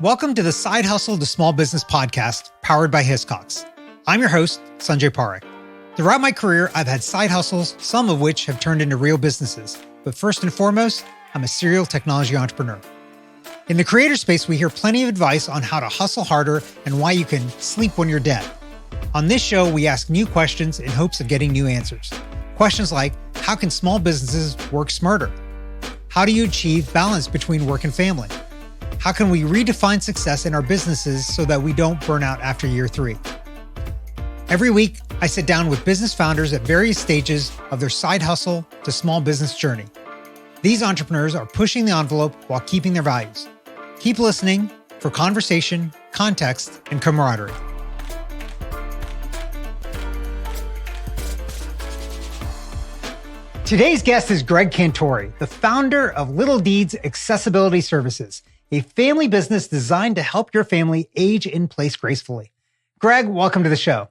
Welcome to the Side Hustle to Small Business podcast powered by Hiscox. I'm your host, Sanjay. Throughout my career, I've had side hustles, some of which have turned into real businesses. But first and foremost, I'm a serial technology entrepreneur. In the creator space, we hear plenty of advice on how to hustle harder and why you can sleep when you're dead. On this show, we ask new questions in hopes of getting new answers. Questions like, how can small businesses work smarter? How do you achieve balance between work and family? How can we redefine success in our businesses so that we don't burn out after year 3? Every week, I sit down with business founders at various stages of their side hustle to small business journey. These entrepreneurs are pushing the envelope while keeping their values. Keep listening for conversation, context, and camaraderie. Today's guest is Greg Cantori, the founder of Little Deeds Accessibility Services, a family business designed to help your family age in place gracefully. Greg, welcome to the show.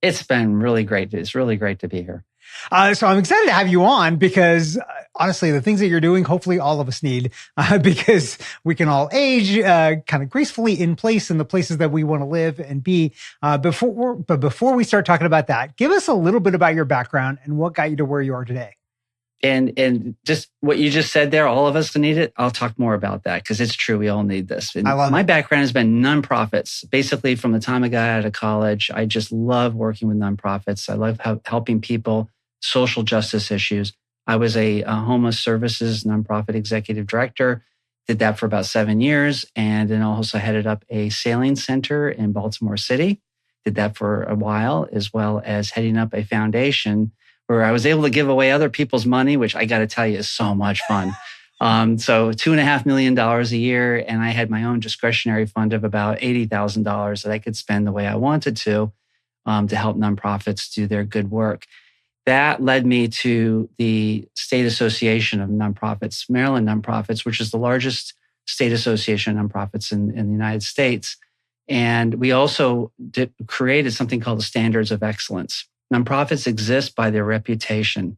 It's been really great. It's really great to be here. So I'm excited to have you on because honestly, the things that you're doing, hopefully all of us need because we can all age kind of gracefully in place in the places that we want to live and be. But before we start talking about that, give us a little bit about your background and what got you to where you are today. And just what you just said there, all of us need it. I'll talk more about that because it's true. We all need this. And my background has been nonprofits. Basically, from the time I got out of college, I just love working with nonprofits. I love helping people, social justice issues. I was a homeless services nonprofit executive director, did that for about 7 years, and then also headed up a sailing center in Baltimore City. Did that for a while, as well as heading up a foundation where I was able to give away other people's money, which I got to tell you is so much fun. So $2.5 million a year, and I had my own discretionary fund of about $80,000 that I could spend the way I wanted to help nonprofits do their good work. That led me to the State Association of Nonprofits, Maryland Nonprofits, which is the largest state association of nonprofits in the United States. And we also created something called the Standards of Excellence. Nonprofits exist by their reputation.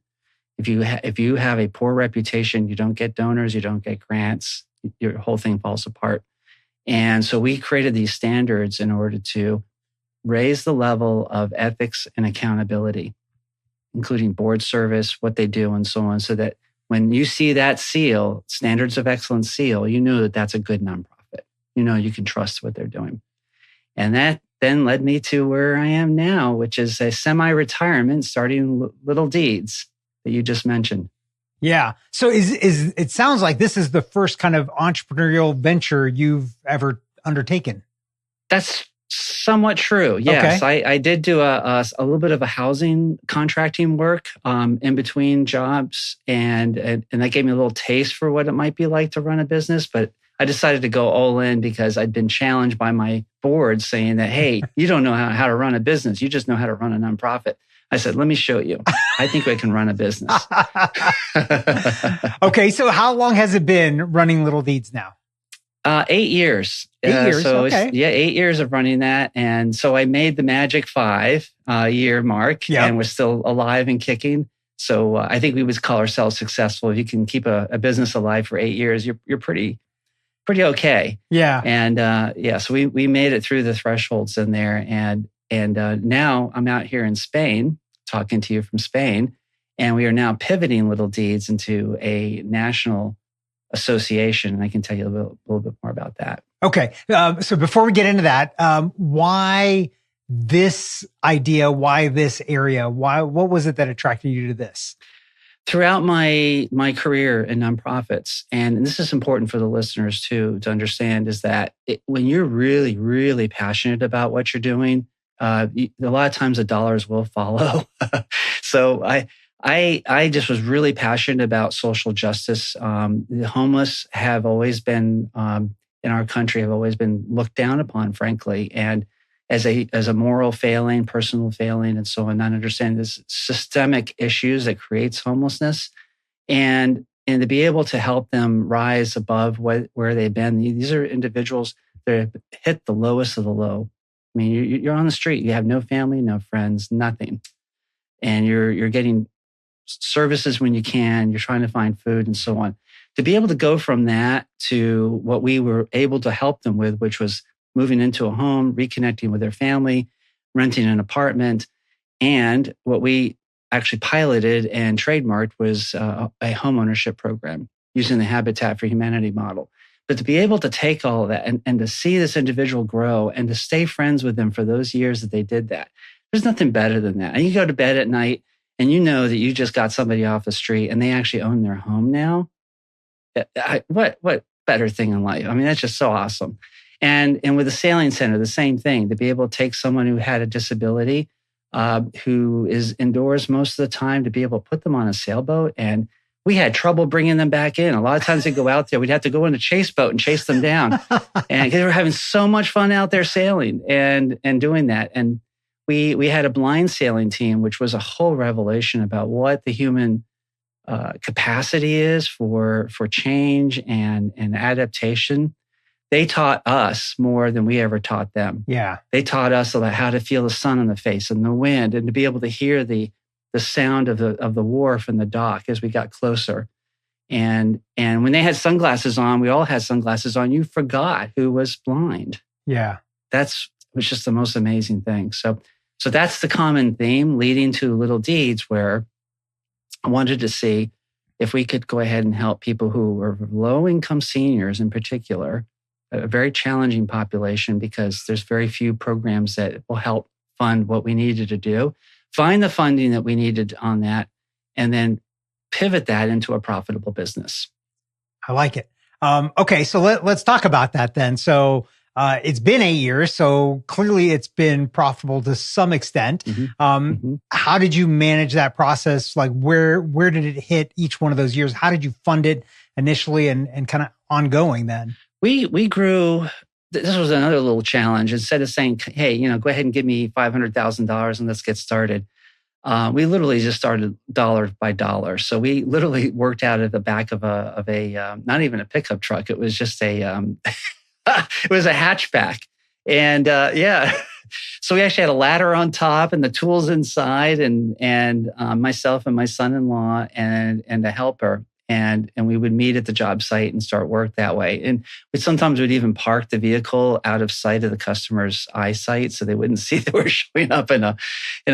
If you have a poor reputation, you don't get donors, you don't get grants, your whole thing falls apart. And so we created these standards in order to raise the level of ethics and accountability, including board service, what they do, and so on, so that when you see that seal, Standards of Excellence seal, you know that that's a good nonprofit. You know you can trust what they're doing. And that then led me to where I am now, which is a semi-retirement starting Little Deeds that you just mentioned. Yeah. So it sounds like this is the first kind of entrepreneurial venture you've ever undertaken. That's somewhat true. Yes. Okay. I did do a little bit of a housing contracting work in between jobs. And that gave me a little taste for what it might be like to run a business. But I decided to go all in because I'd been challenged by my board saying that, hey, you don't know how to run a business. You just know how to run a nonprofit. I said, let me show you. I think I can run a business. Okay. So how long has it been running Little Deeds now? 8 years. 8 years. So okay. 8 years of running that. And so I made the magic 5 year mark and we're still alive and kicking. So I think we would call ourselves successful. If you can keep a business alive for 8 years, you're pretty okay. Yeah. And so we made it through the thresholds in there. And now I'm out here in Spain, talking to you from Spain. And we are now pivoting Little Deeds into a national association. And I can tell you a little bit more about that. Okay. So before we get into that, why this idea? Why this area? What was it that attracted you to this? Throughout my career in nonprofits, and this is important for the listeners too to understand, is that when you're really, really passionate about what you're doing, a lot of times the dollars will follow. So I just was really passionate about social justice. The homeless have always been in our country have always been looked down upon, frankly, and as a moral failing, personal failing, and so on, not understanding this systemic issues that creates homelessness, and to be able to help them rise above where they've been. These are individuals that have hit the lowest of the low. I mean, you're on the street, you have no family, no friends, nothing, and you're getting services when you can. You're trying to find food and so on. to be able to go from that to what we were able to help them with, which was moving into a home, reconnecting with their family, renting an apartment, and what we actually piloted and trademarked was a home ownership program using the Habitat for Humanity model. But to be able to take all of that and to see this individual grow and to stay friends with them for those years that they did that, there's nothing better than that. And you go to bed at night and you know that you just got somebody off the street and they actually own their home now. What better thing in life? I mean, that's just so awesome. And with the sailing center, the same thing, to be able to take someone who had a disability, who is indoors most of the time, to be able to put them on a sailboat. And we had trouble bringing them back in. A lot of times they go out there, we'd have to go in a chase boat and chase them down. And they were having so much fun out there sailing and doing that. And we had a blind sailing team, which was a whole revelation about what the human capacity is for change and adaptation. They taught us more than we ever taught them. Yeah. They taught us about how to feel the sun on the face and the wind, and to be able to hear the sound of the wharf and the dock as we got closer. And when they had sunglasses on, we all had sunglasses on, you forgot who was blind. Yeah. It was just the most amazing thing. So that's the common theme leading to Little Deeds, where I wanted to see if we could go ahead and help people who were low-income seniors in particular, a very challenging population because there's very few programs that will help fund what we needed to do, find the funding that we needed on that, and then pivot that into a profitable business. I like it. Okay, so let's talk about that then. So it's been 8 years, so clearly it's been profitable to some extent. How did you manage that process? Like where did it hit each one of those years? How did you fund it initially and kind of ongoing then? We grew. This was another little challenge. Instead of saying, hey, go ahead and give me $500,000 and let's get started. We literally just started dollar by dollar. So we literally worked out of the back of a not even a pickup truck. It was just it was a hatchback. And so we actually had a ladder on top and the tools inside and myself and my son-in-law and a helper. And we would meet at the job site and start work that way. And we sometimes would even park the vehicle out of sight of the customer's eyesight so they wouldn't see that we're showing up in a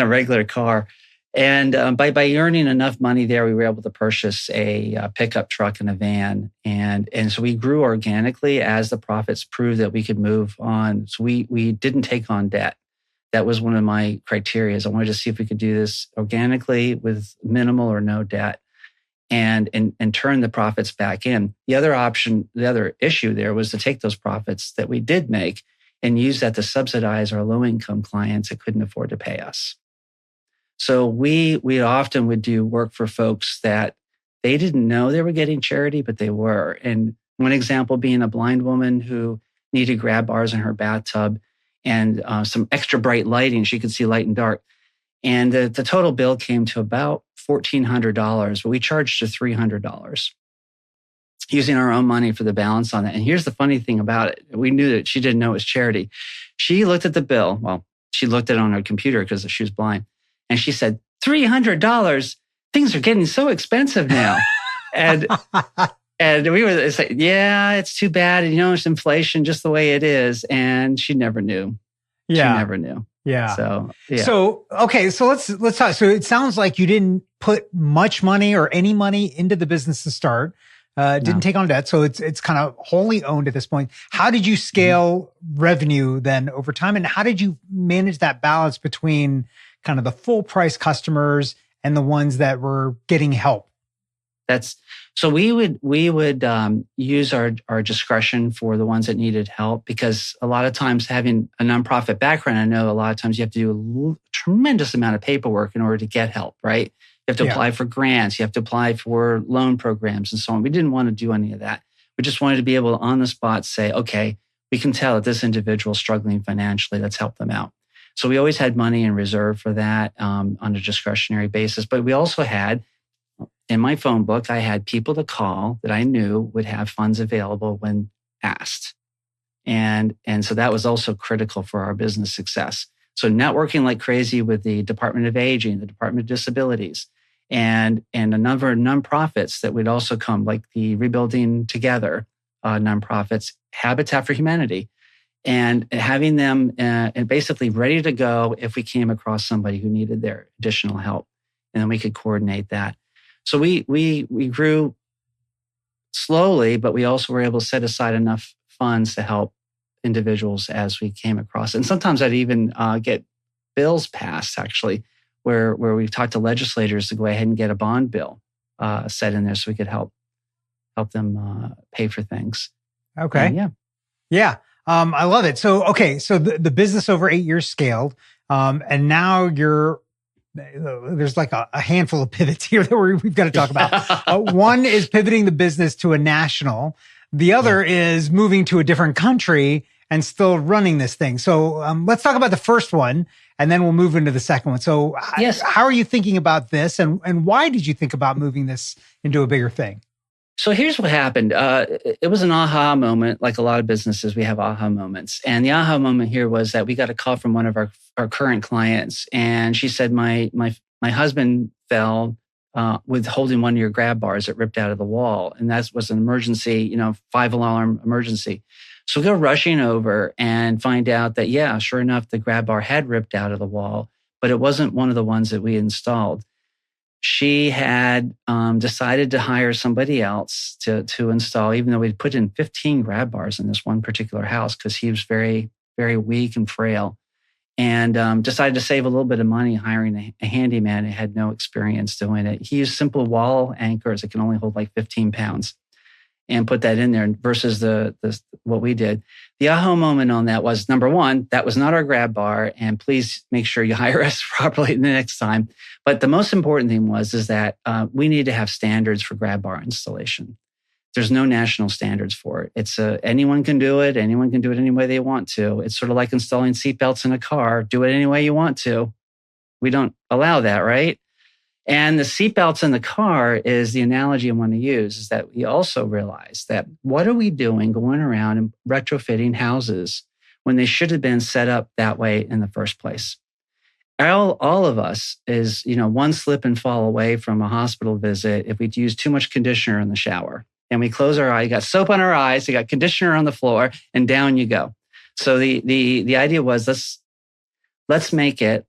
regular car. And by earning enough money there, we were able to purchase a pickup truck and a van. And so we grew organically as the profits proved that we could move on. So we didn't take on debt. That was one of my criteria. I wanted to see if we could do this organically with minimal or no debt and turn the profits back in. The other issue there was to take those profits that we did make and use that to subsidize our low-income clients that couldn't afford to pay us. So we often would do work for folks that they didn't know they were getting charity, but they were. And one example being a blind woman who needed grab bars in her bathtub and some extra bright lighting. She could see light and dark. And the total bill came to about $1,400, but we charged her $300 using our own money for the balance on that. And here's the funny thing about it. We knew that she didn't know it was charity. She looked at the bill. Well, she looked at it on her computer because she was blind. And she said, $300, things are getting so expensive now. And we were saying, yeah, it's too bad. It's inflation just the way it is. And she never knew. Yeah. She never knew. Yeah. So, yeah. So, okay. So let's talk. So it sounds like you didn't put much money or any money into the business to start. Didn't take on debt. So it's kind of wholly owned at this point. How did you scale revenue then over time? And how did you manage that balance between kind of the full price customers and the ones that were getting help? So we would use our discretion for the ones that needed help, because a lot of times having a nonprofit background, I know a lot of times you have to do a tremendous amount of paperwork in order to get help, right? You have to apply for grants, you have to apply for loan programs and so on. We didn't want to do any of that. We just wanted to be able to on the spot say, okay, we can tell that this individual is struggling financially, let's help them out. So we always had money in reserve for that on a discretionary basis. But we also had, in my phone book, I had people to call that I knew would have funds available when asked. And so that was also critical for our business success. So networking like crazy with the Department of Aging, the Department of Disabilities, and a number of nonprofits that would also come, like the Rebuilding Together nonprofits, Habitat for Humanity, and having them and basically ready to go if we came across somebody who needed their additional help, and then we could coordinate that. So we grew slowly, but we also were able to set aside enough funds to help individuals as we came across. And sometimes I'd even get bills passed, actually, where we've talked to legislators to go ahead and get a bond bill set in there so we could help them pay for things. Okay. And yeah. I love it. So, okay. So the business over 8 years scaled, and now there's like a handful of pivots here that we've got to talk about. One is pivoting the business to a national. The other is moving to a different country and still running this thing. So let's talk about the first one, and then we'll move into the second one. So yes. How are you thinking about this, and why did you think about moving this into a bigger thing? So here's what happened. It was an aha moment. Like a lot of businesses, we have aha moments. And the aha moment here was that we got a call from one of our current clients. And she said, my husband fell with holding one of your grab bars that ripped out of the wall. And that was an emergency, 5-alarm emergency. So we go rushing over and find out that, yeah, sure enough, the grab bar had ripped out of the wall, but it wasn't one of the ones that we installed. She had decided to hire somebody else to install, even though we'd put in 15 grab bars in this one particular house because he was very, very weak and frail, and decided to save a little bit of money hiring a handyman who had no experience doing it. He used simple wall anchors that can only hold like 15 pounds and put that in there versus the what we did. The aha moment on that was, number one, that was not our grab bar, and please make sure you hire us properly the next time. But the most important thing is that we need to have standards for grab bar installation. There's no national standards for it. It's anyone can do it. Anyone can do it any way they want to. It's sort of like installing seatbelts in a car. Do it any way you want to. We don't allow that, right? And the seatbelts in the car is the analogy I want to use, is that we also realize that what are we doing going around and retrofitting houses when they should have been set up that way in the first place? All of us is, one slip and fall away from a hospital visit if we use too much conditioner in the shower. And we close our eye, you got soap on our eyes, you got conditioner on the floor, and down you go. So the idea was, let's make it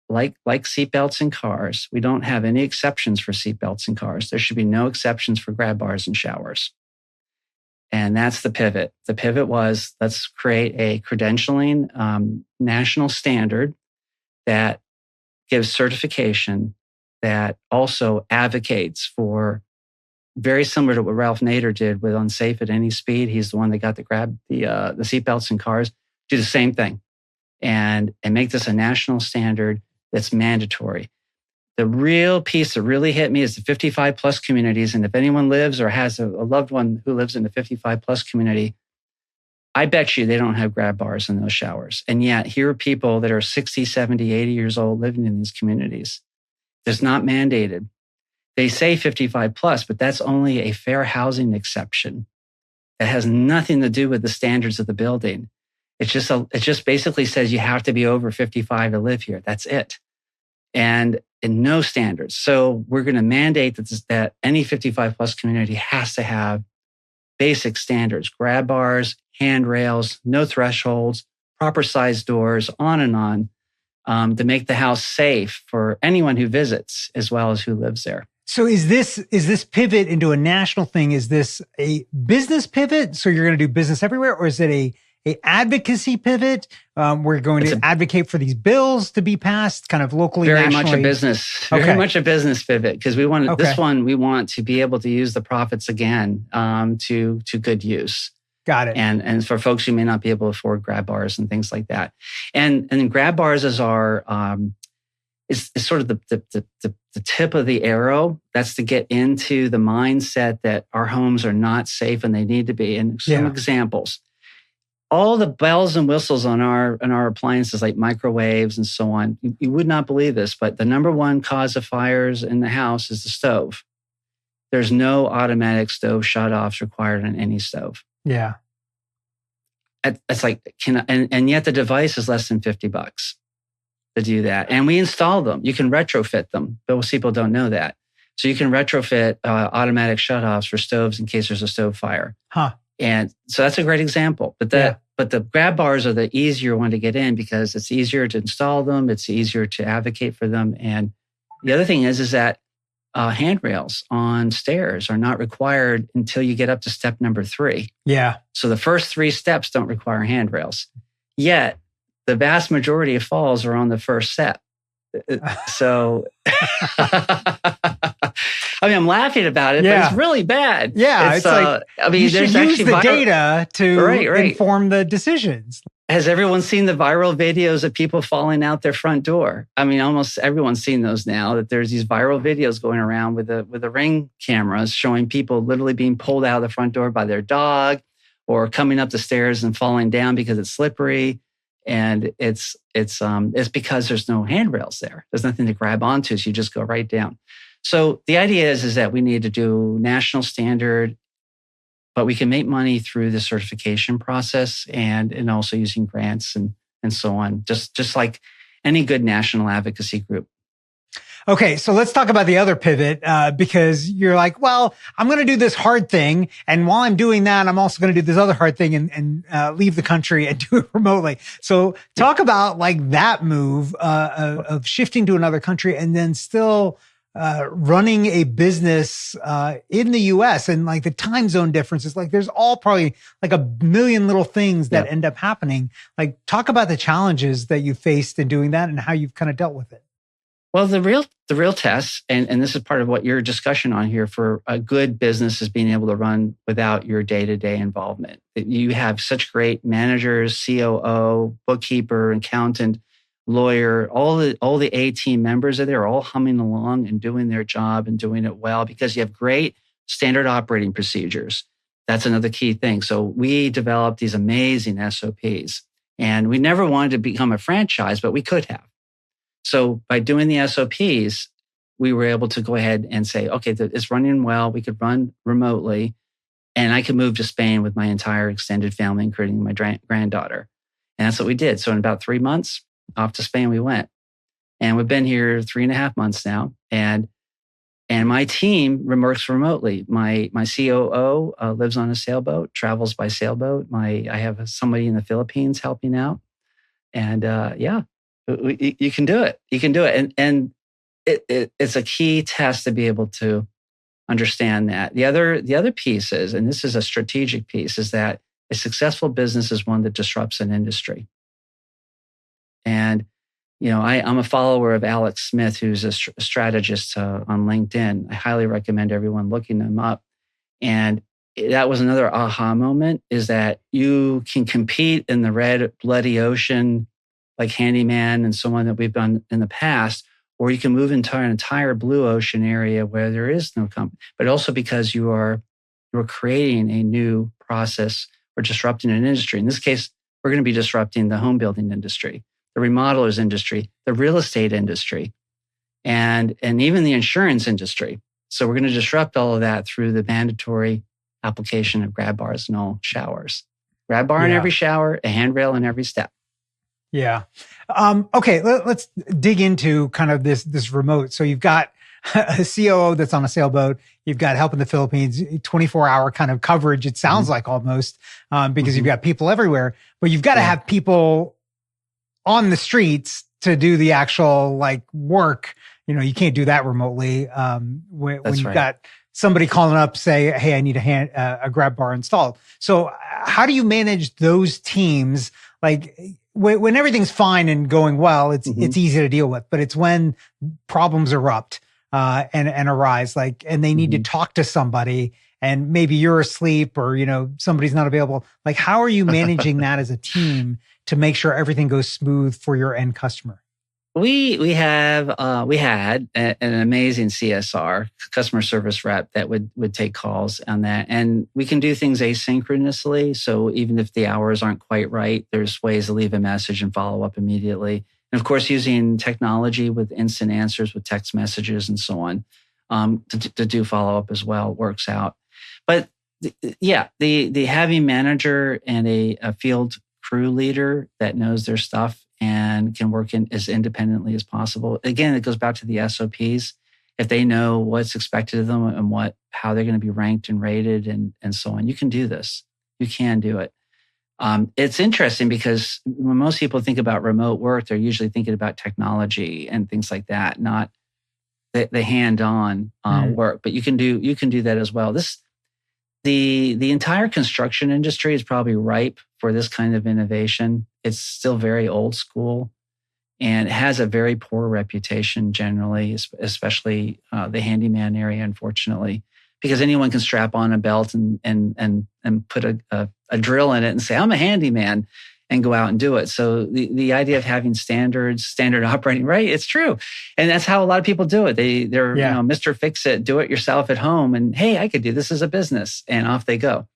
like seatbelts in cars. We don't have any exceptions for seatbelts in cars. There should be no exceptions for grab bars in showers. And that's the pivot. The pivot was, let's create a credentialing national standard that gives certification, that also advocates for, very similar to what Ralph Nader did with Unsafe at Any Speed. He's the one that got the seatbelts in cars. Do the same thing and make this a national standard that's mandatory. The real piece that really hit me is the 55 plus communities. And if anyone lives or has a loved one who lives in the 55 plus community, I bet you they don't have grab bars in those showers. And yet here are people that are 60, 70, 80 years old living in these communities. It's not mandated. They say 55 plus, but that's only a fair housing exception. It has nothing to do with the standards of the building. It just basically says you have to be over 55 to live here. That's it. And no standards. So we're going to mandate that any 55 plus community has to have basic standards: grab bars, handrails, no thresholds, proper size doors, on and on, to make the house safe for anyone who visits as well as who lives there. So is this pivot into a national thing? Is this a business pivot? So you're going to do business everywhere, or is it a advocacy pivot? We're going to advocate for these bills to be passed kind of locally, very nationally. Much a business, very much a business pivot, because we want this one. We want to be able to use the profits again to good use. Got it. And for folks who may not be able to afford grab bars and things like that, and then grab bars is is sort of the tip of the arrow. That's to get into the mindset that our homes are not safe and they need to be. And some examples. All the bells and whistles on our appliances, like microwaves and so on, you would not believe this, but the number one cause of fires in the house is the stove. There's no automatic stove shutoffs required on any stove. Yeah. It's like, and yet the device is less than $50 to do that. And we install them. You can retrofit them, but most people don't know that. So you can retrofit automatic shutoffs for stoves in case there's a stove fire. And so that's a great example. But the grab bars are the easier one to get in because it's easier to install them. It's easier to advocate for them. And the other thing is that handrails on stairs are not required until you get up to step number 3. Yeah. So the first 3 steps don't require handrails. Yet the vast majority of falls are on the first step. So, I mean, I'm laughing about it, but it's really bad. Yeah, it's like, I mean, you should use the data to inform the decisions. Has everyone seen the viral videos of people falling out their front door? I mean, almost everyone's seen those now, that there's these viral videos going around with the Ring cameras showing people literally being pulled out of the front door by their dog or coming up the stairs and falling down because it's slippery. And it's because there's no handrails there. There's nothing to grab onto, so you just go right down. So the idea is that we need to do national standard, but we can make money through the certification process and also using grants and so on, just like any good national advocacy group. Okay, so let's talk about the other pivot because you're like, well, I'm going to do this hard thing. And while I'm doing that, I'm also going to do this other hard thing and leave the country and do it remotely. So talk about like that move of shifting to another country and then still running a business in the US and like the time zone differences. Like there's all probably like a million little things that end up happening. Like talk about the challenges that you faced in doing that and how you've kind of dealt with it. Well, the real test, and this is part of what your discussion on here for a good business is being able to run without your day-to-day involvement. You have such great managers, COO, bookkeeper, accountant, lawyer, all the A team members are there, all humming along and doing their job and doing it well because you have great standard operating procedures. That's another key thing. So we developed these amazing SOPs, and we never wanted to become a franchise, but we could have. So by doing the SOPs, we were able to go ahead and say, okay, it's running well. We could run remotely, and I could move to Spain with my entire extended family, including my granddaughter. And that's what we did. So in about 3 months, off to Spain we went. And we've been here 3.5 months now. And my team works remotely. My COO lives on a sailboat, travels by sailboat. I have somebody in the Philippines helping out. And you can do it. You can do it. And it's a key test to be able to understand that. The other piece is, and this is a strategic piece, is that a successful business is one that disrupts an industry. And, I'm a follower of Alex Smith, who's a strategist on LinkedIn. I highly recommend everyone looking him up. And that was another aha moment, is that you can compete in the red, bloody ocean like Handyman and so on that we've done in the past, or you can move into an entire blue ocean area where there is no company, but also because you're creating a new process or disrupting an industry. In this case, we're going to be disrupting the home building industry, the remodelers industry, the real estate industry, and even the insurance industry. So we're going to disrupt all of that through the mandatory application of grab bars in all showers. Grab bar in every shower, a handrail in every step. Yeah. Okay. Let's dig into kind of this remote. So you've got a COO that's on a sailboat. You've got help in the Philippines, 24-hour kind of coverage. It sounds like almost because you've got people everywhere, but you've got to have people on the streets to do the actual like work. You can't do that remotely. When you've got somebody calling up, say, hey, I need a grab bar installed. So how do you manage those teams? Like, when everything's fine and going well, it's easy to deal with, but it's when problems erupt and arise, and they need to talk to somebody, and maybe you're asleep or somebody's not available. Like, how are you managing that as a team to make sure everything goes smooth for your end customer? We had an amazing CSR, customer service rep, that would take calls on that. And we can do things asynchronously. So even if the hours aren't quite right, there's ways to leave a message and follow up immediately. And of course, using technology with instant answers with text messages and so on to do follow up as well works out. But the having manager and a field crew leader that knows their stuff and can work as independently as possible. Again, it goes back to the SOPs. if they know what's expected of them and how they're going to be ranked and rated and so on, you can do this. You can do it. It's interesting because when most people think about remote work, they're usually thinking about technology and things like that, not the hand-on work. But you can do that as well. The entire construction industry is probably ripe for this kind of innovation. It's still very old school, and it has a very poor reputation generally, especially the handyman area, unfortunately, because anyone can strap on a belt and put a drill in it and say, I'm a handyman, and go out and do it. So the idea of having standard operating, right? It's true. And that's how a lot of people do it. They're Mr. Fix-It, do it yourself at home. And hey, I could do this as a business, and off they go.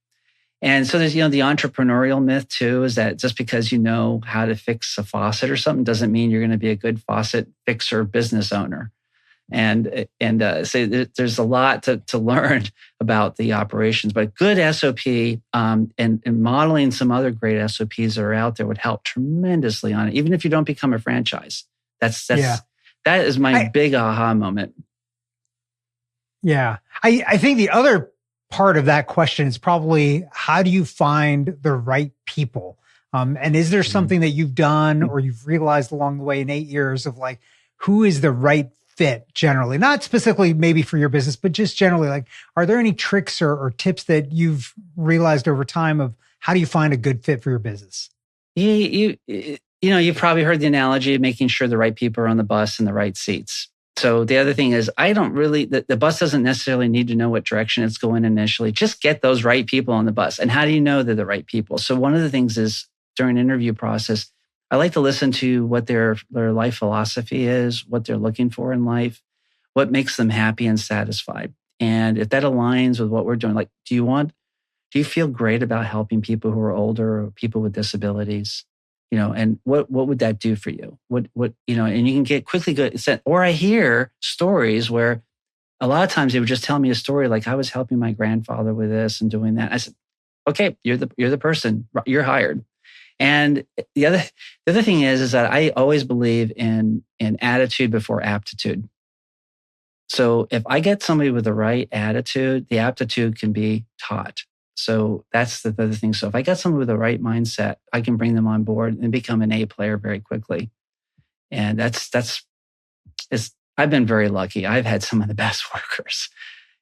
And so there's, the entrepreneurial myth too, is that just because you know how to fix a faucet or something doesn't mean you're going to be a good faucet fixer business owner. And so there's a lot to learn about the operations, but good SOP and modeling some other great SOPs that are out there would help tremendously on it. Even if you don't become a franchise, that is my big aha moment. Yeah, I think the other part of that question is probably, how do you find the right people? And is there something that you've done or you've realized along the way in 8 years of like, who is the right fit generally, not specifically maybe for your business, but just generally, like, are there any tricks or tips that you've realized over time of how do you find a good fit for your business? You've probably heard the analogy of making sure the right people are on the bus and the right seats. So the other thing is, the bus doesn't necessarily need to know what direction it's going initially. Just get those right people on the bus. And how do you know they're the right people? So one of the things is during an interview process, I like to listen to what their life philosophy is, what they're looking for in life, what makes them happy and satisfied. And if that aligns with what we're doing, like, do you feel great about helping people who are older or people with disabilities? And what would that do for you? And you can get quickly good. Or I hear stories where a lot of times they would just tell me a story like, I was helping my grandfather with this and doing that. I said, okay, you're the person, you're hired. And the other thing is that I always believe in attitude before aptitude. So if I get somebody with the right attitude, the aptitude can be taught. So that's the other thing. So if I got someone with the right mindset, I can bring them on board and become an A player very quickly. And I've been very lucky. I've had some of the best workers.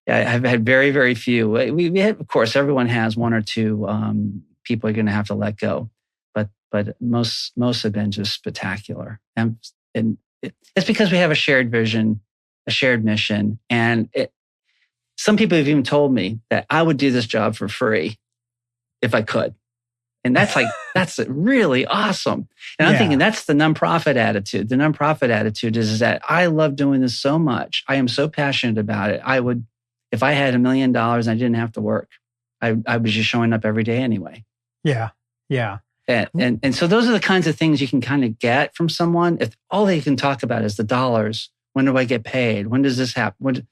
I've had very, very few. We had, of course, everyone has one or two people you're going to have to let go. But most have been just spectacular. And it's because we have a shared vision, a shared mission. And some people have even told me that I would do this job for free if I could. And that's really awesome. And I'm thinking that's the nonprofit attitude. The nonprofit attitude is that I love doing this so much. I am so passionate about it. I would, if I had $1 million and I didn't have to work, I was just showing up every day anyway. Yeah. Yeah. And so those are the kinds of things you can kind of get from someone. If all they can talk about is the dollars, when do I get paid? When does this happen?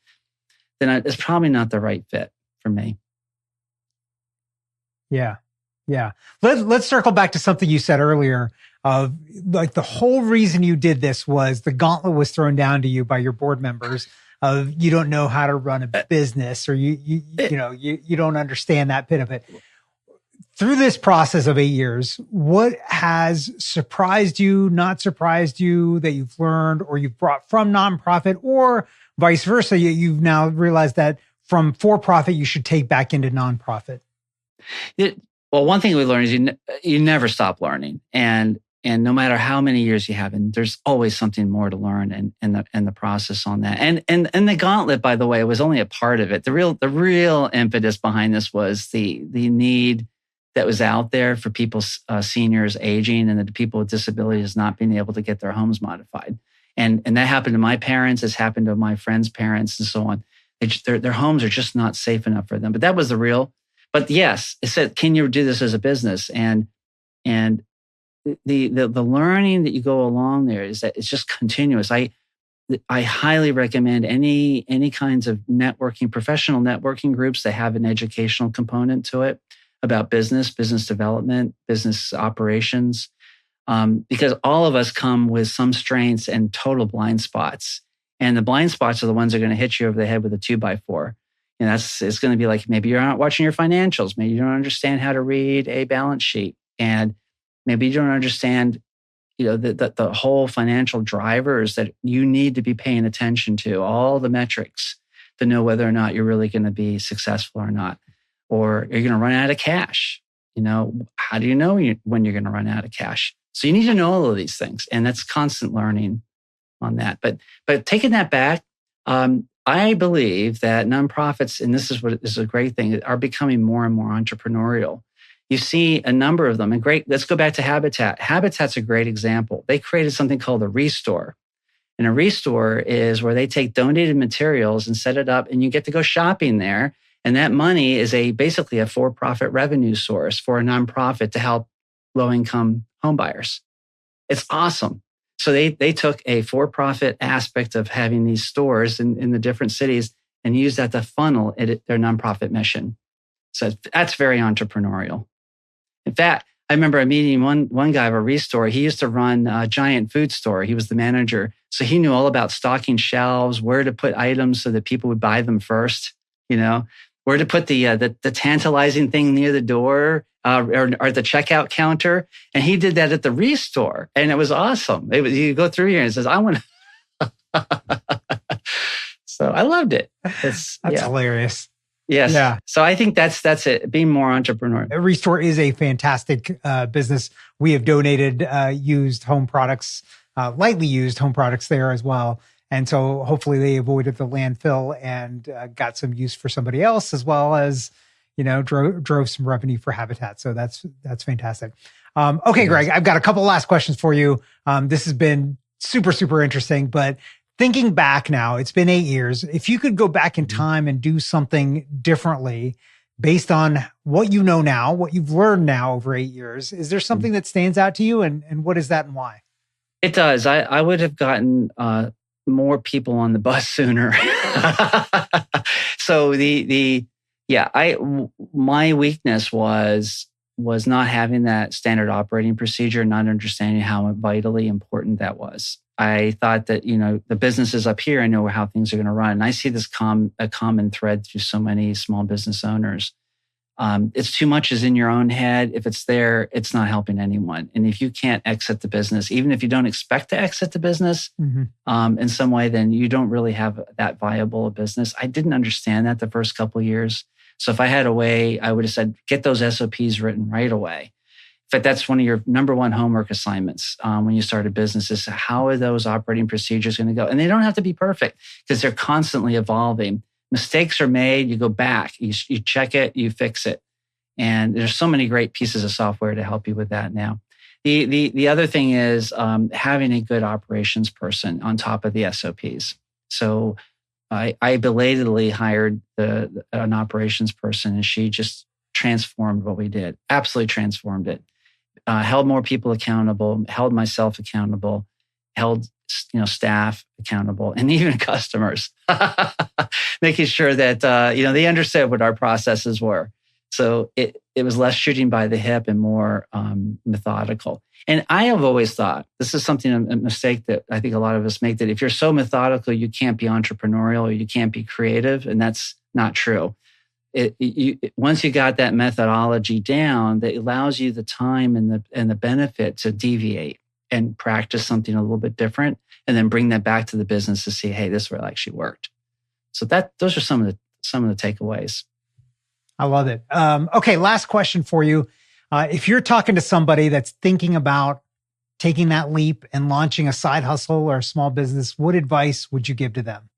Then it's probably not the right fit for me. Yeah. Yeah. Let's circle back to something you said earlier of like the whole reason you did this was the gauntlet was thrown down to you by your board members of you don't know how to run a business or you don't understand that bit of it. Through this process of 8 years, what has surprised you, not surprised you that you've learned or you've brought from nonprofit or vice versa? You've now realized that from for-profit, you should take back into nonprofit. Well, one thing we learned is you never stop learning. And no matter how many years you have, and there's always something more to learn and the process on that. And the gauntlet, by the way, was only a part of it. The real impetus behind this was the need that was out there for people, seniors aging and the people with disabilities not being able to get their homes modified. And that happened to my parents. It's happened to my friends' parents and so on. Their homes are just not safe enough for them. But that was the real. But yes, it said, can you do this as a business? And the learning that you go along there is that it's just continuous. I highly recommend any kinds of networking, professional networking groups that have an educational component to it about business development, business operations, because all of us come with some strengths and total blind spots. And the blind spots are the ones that are going to hit you over the head with a 2x4. And it's going to be like, maybe you're not watching your financials. Maybe you don't understand how to read a balance sheet. And maybe you don't understand, the whole financial drivers that you need to be paying attention to, all the metrics to know whether or not you're really going to be successful or not. Or you're going to run out of cash. How do you know when you're going to run out of cash? So you need to know all of these things. And that's constant learning on that. But taking that back, I believe that nonprofits, and this is a great thing, are becoming more and more entrepreneurial. You see a number of them. And great, let's go back to Habitat. Habitat's a great example. They created something called a restore. And a restore is where they take donated materials and set it up, and you get to go shopping there. And that money is basically a for-profit revenue source for a nonprofit to help low-income homebuyers. It's awesome. So they took a for-profit aspect of having these stores in the different cities and used that to funnel their nonprofit mission. So that's very entrepreneurial. In fact, I remember meeting one guy of a restore. He used to run a giant food store. He was the manager. So he knew all about stocking shelves, where to put items so that people would buy them first, where to put the tantalizing thing near the door or the checkout counter. And he did that at the restore. And it was awesome. You go through here and it says, I want to. So I loved it. That's hilarious. Yes. Yeah. So I think that's it. Being more entrepreneurial. Restore is a fantastic business. We have donated used home products, lightly used home products there as well. And so hopefully they avoided the landfill and got some use for somebody else, as well as, drove some revenue for Habitat. So that's fantastic. Okay, Greg, I've got a couple last questions for you. This has been super, super interesting, but thinking back now, it's been 8 years. If you could go back in time and do something differently based on what you know now, what you've learned now over 8 years, is there something that stands out to you? And what is that and why? It does. I would have gotten more people on the bus sooner. So my weakness was not having that standard operating procedure, not understanding how vitally important that was. I thought that, the business is up here. I know how things are going to run. And I see this a common thread through so many small business owners. It's too much is in your own head. If it's there, it's not helping anyone. And if you can't exit the business, even if you don't expect to exit the business in some way, then you don't really have that viable a business. I didn't understand that the first couple of years. So if I had a way, I would have said, get those SOPs written right away. In fact, that's one of your number one homework assignments when you start a business is how are those operating procedures going to go? And they don't have to be perfect because they're constantly evolving. Mistakes are made, you go back, you check it, you fix it. And there's so many great pieces of software to help you with that now. The other thing is having a good operations person on top of the SOPs. So I belatedly hired an operations person, and she just transformed what we did, absolutely transformed it. Held more people accountable, held myself accountable, held staff accountable, and even customers, making sure that they understood what our processes were. So it was less shooting by the hip and more methodical. And I have always thought, this is a mistake that I think a lot of us make, that if you're so methodical, you can't be entrepreneurial or you can't be creative. And that's not true. Once you got that methodology down, that allows you the time and the benefit to deviate and practice something a little bit different, and then bring that back to the business to see, hey, this really actually worked. So those are some of the takeaways. I love it. Okay, last question for you. If you're talking to somebody that's thinking about taking that leap and launching a side hustle or a small business, what advice would you give to them?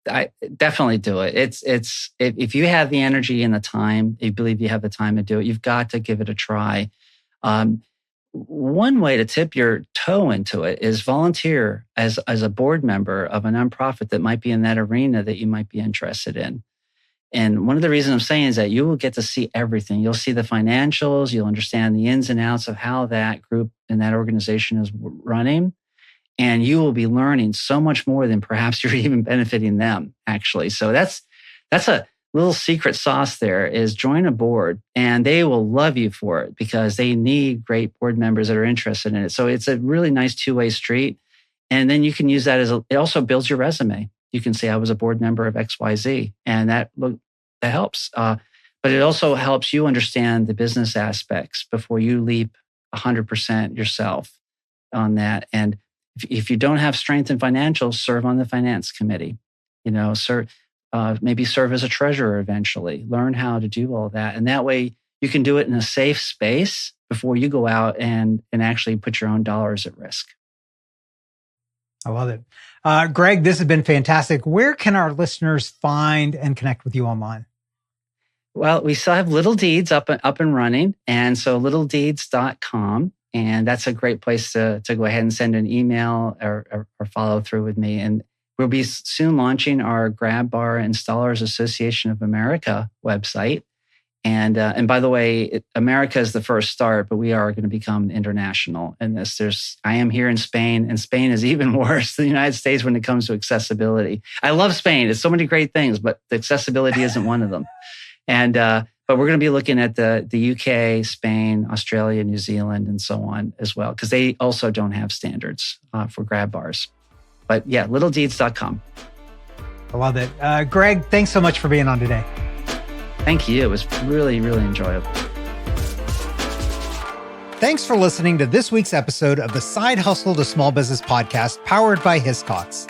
I definitely do it. It's if you have the energy and the time, you believe you have the time to do it, you've got to give it a try. One way to tip your toe into it is volunteer as a board member of a nonprofit that might be in that arena that you might be interested in. And one of the reasons I'm saying is that you will get to see everything. You'll see the financials. You'll understand the ins and outs of how that group and that organization is running. And you will be learning so much more than perhaps you're even benefiting them, actually. So that's a little secret sauce there, is join a board, and they will love you for it because they need great board members that are interested in it. So it's a really nice two-way street. And then you can use that it also builds your resume. You can say, I was a board member of XYZ, and that helps. But it also helps you understand the business aspects before you leap 100% yourself on that. And if you don't have strength in financials, serve on the finance committee. Maybe serve as a treasurer eventually. Learn how to do all that. And that way you can do it in a safe space before you go out and actually put your own dollars at risk. I love it. Greg, this has been fantastic. Where can our listeners find and connect with you online? Well, we still have Little Deeds up and running. And so littledeeds.com. And that's a great place to go ahead and send an email or follow through with me. And we'll be soon launching our Grab Bar Installers Association of America website. And by the way, America is the first start, but we are going to become international in this. I am here in Spain, and Spain is even worse than the United States when it comes to accessibility. I love Spain. It's so many great things, but the accessibility isn't one of them. And but we're going to be looking at the UK, Spain, Australia, New Zealand, and so on as well, because they also don't have standards for grab bars. But yeah, littledeeds.com. I love it. Greg, thanks so much for being on today. Thank you. It was really, really enjoyable. Thanks for listening to this week's episode of the Side Hustle to Small Business podcast powered by Hiscox.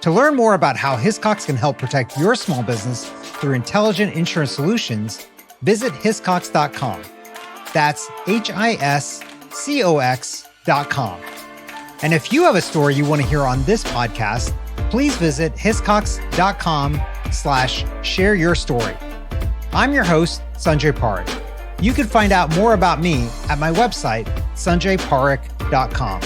To learn more about how Hiscox can help protect your small business through intelligent insurance solutions, visit hiscox.com. That's HISCOX.com. And if you have a story you want to hear on this podcast, please visit hiscox.com/share your story. I'm your host, Sanjay Parikh. You can find out more about me at my website, sanjayparikh.com.